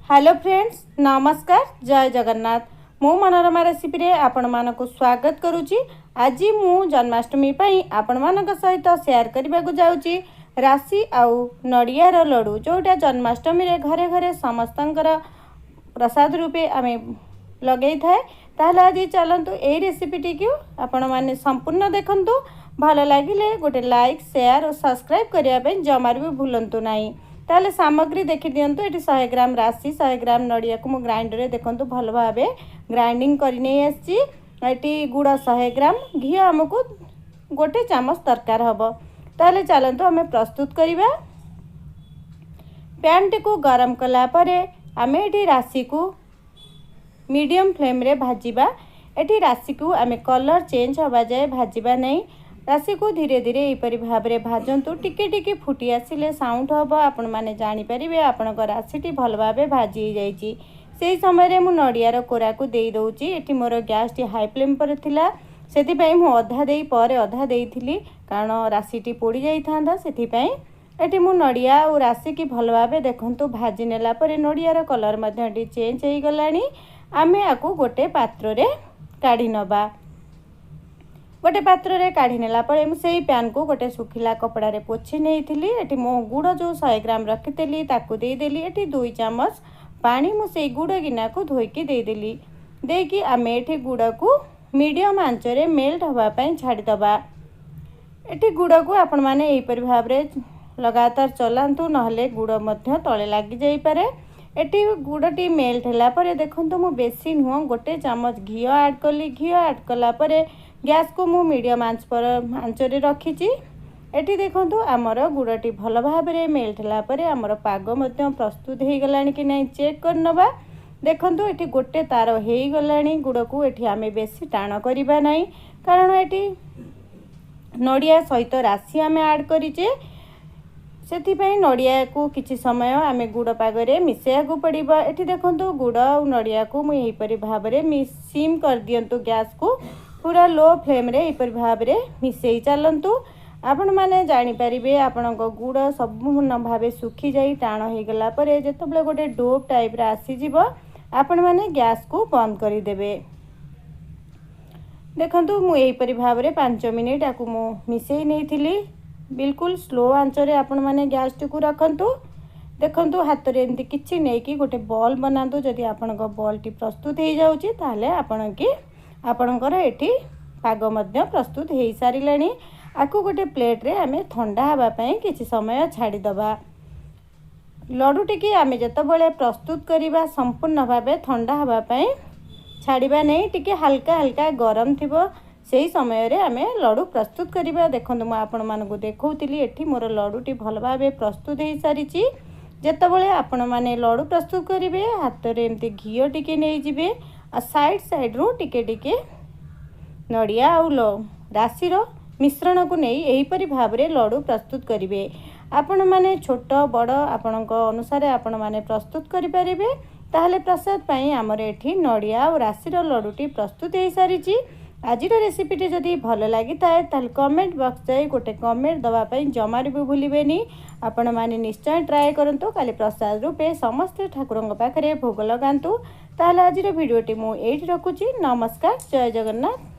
Hello friends, नमस्कार। जय जगन्नाथ। मु मनोरमा रेसिपी रे आपण मानक स्वागत करुच्ची। आज मु जन्माष्टमी पई आपण मानक सहित शेयर करने को जाऊँगी राशि आउ नड़ियार लड्डू, जोटा जन्माष्टमी रे घरे घरे समस्तंकर प्रसाद रूपे आम लगे थाए। ताहले आज चलतु यही रेसिपीटी को आपण मैंने संपूर्ण देखु। भल लगे गोटे लाइक शेयर और सब्सक्राइब करने जमार भी भूलु ना। ताले सामग्री देखी दिंतु। ये 100 ग्राम राशि, 100 ग्राम नड़िया को मु ग्राइंडर रे देखंतु भल भाबे ग्राइंडिंग कर नहीं आसी। एटी गुड़ 100 ग्राम, घी आमको गोटे चामच दरकार हम। ताले चलतु आम प्रस्तुत करवा। पैन टी को गरम कला परे आम ये राशि को मीडियम फ्लेम रे भाजीबा। एटी राशि को आम कलर चेंज हवा जाए भाजीबा नहीं। राशि को धीरे धीरे यहीपरि भाव में भाजतु। टिके टिके फुटी आसिले साउंड हम, आपण मैंने जानीपारे आपण राशिटी भल भाव भाजी जाइए। से समय मु नड़ियार कोरा को दे दूची। ये मोर गैस टी हाई फ्लेम पर थिला, सेथिपई मु अधा देई पर अधा देइथिली, कारण राशिटी पोड़ी जाइथांदा। सेथिपई एटी मु नड़िया और राशि की भल भाव देखंतु भाजी नेला परे नड़ियार कलर मध्य चेंज हो गलानी। आमे आकु गोटे पात्र रे काढ़ी नबा। गोटे पात्र रे काढ़ी नेला परे मु सेही पैन को गोटे सुखिला कपड़ा रे पोछि नहीं थिली। एटी मो गुड़ जो 100 ग्राम रखितेली ताकू दे देली। एटी 2 चामच पानी मु सेही गुड़ गिना को धोईकी दे देली। देकी आमे एठी गुड़ को मीडियम आंच रे मेल्ट हवा पई छाडी दबा। एठी गुड़ को आपण माने एही परि भाव रे लगातार चलांतु, नहले गुड़ मध्य तळे लागी जाई पारे। एटी गुड़टी मेल्ट होला परे देखंतु मु बेसी नुह गोटे चामच घी ऐड कली। घी ऐड कला परे गैस को मु मीडियम आंच पर आंचरे रखीची। एटी देखंतु आमर गुड़टी भल भाव में मेल्ट होला परे आमर पाग मध्य प्रस्तुत हो गलानी कि नहीं चेक कर नबा। देखंतु एटी गोटे तार हो गलानी। गुड़ को एटी आमे बेसी टाण करिबा नहीं, कारण एटी नड़िया सहित राशि आमे ऐड करिचे। सेथिपई नड़िया को किछि समय आमे गुड़ पागरे मिसेया को पड़िबा। एटी देखंतु गुड़ और नड़िया को मु एही परि भाव में सिम कर दियंतु। गैस को पूरा लो फ्लेम रे एही भाव में मिसेई चलंतु। आपण माने जानि परिबे आपणक गुड़ संपूर्ण भाव सुखी जाई टाण हो गला परे जेतबले गोटे डोब टाइप रा आसी जिवो, आपण माने गैस को बंद करि देबे। देखंतु मु एही परि भाव में 5 मिनिट आकु मु मिसेई नै थिली। बिल्कुल स्लो आंच रे आपण माने गैस टी को रखंतु। देखंतु हाथ रे एंती किछि नै कि गोटे बॉल बनांतु। जदि आपणक बॉल टी प्रस्तुत हो जाउची ताले आपण की आपणकर एठी पाग मध्य प्रस्तुत हो सारिलानी। आकु गोटे प्लेट रे आमे ठंडा हवा पई किछि समय छाडी दबा। लड्डू टिकी आमे जतबले प्रस्तुत करिबा संपूर्ण भाबे ठंडा हवा पई छाड़िबा नै। टिके हल्का हल्का गरम थिबो सेही समय रे आमे लड्डू प्रस्तुत करिबा। देखंतु म आपण मानकु देखौतिली एठी मोर लड्डू टी भल भाबे प्रस्तुत हो सारिची। जतबले आपण माने लड्डू प्रस्तुत करिवे हाथ रे एमती घी टिके नै जिवे आ साइड साइड रो टिके टिके नड़िया और राशि रो मिश्रण को नहीं यही परि भाव रे लड्डू प्रस्तुत करिवे। आपण माने छोट बड़ आपणक अनुसार आपण माने प्रस्तुत करि परिबे। ताहले प्रसाद पई हमर एठी नड़िया और राशि रो लड्डू टी प्रस्तुत हो सारिची। आजिर रेसिपीटी जदि भल लगी थाए ताहले कमेंट बॉक्स जाई गोटे कमेंट दवा पई जमार भी भूलिबेनी। आपण माने निश्चय ट्राए करंतु। काली प्रसाद रूपे समस्त ठाकुरंग पाखरे भोग लगांतु। ताहले आजिर वीडियोटी मु एठी रखुची। नमस्कार, जय जगन्नाथ।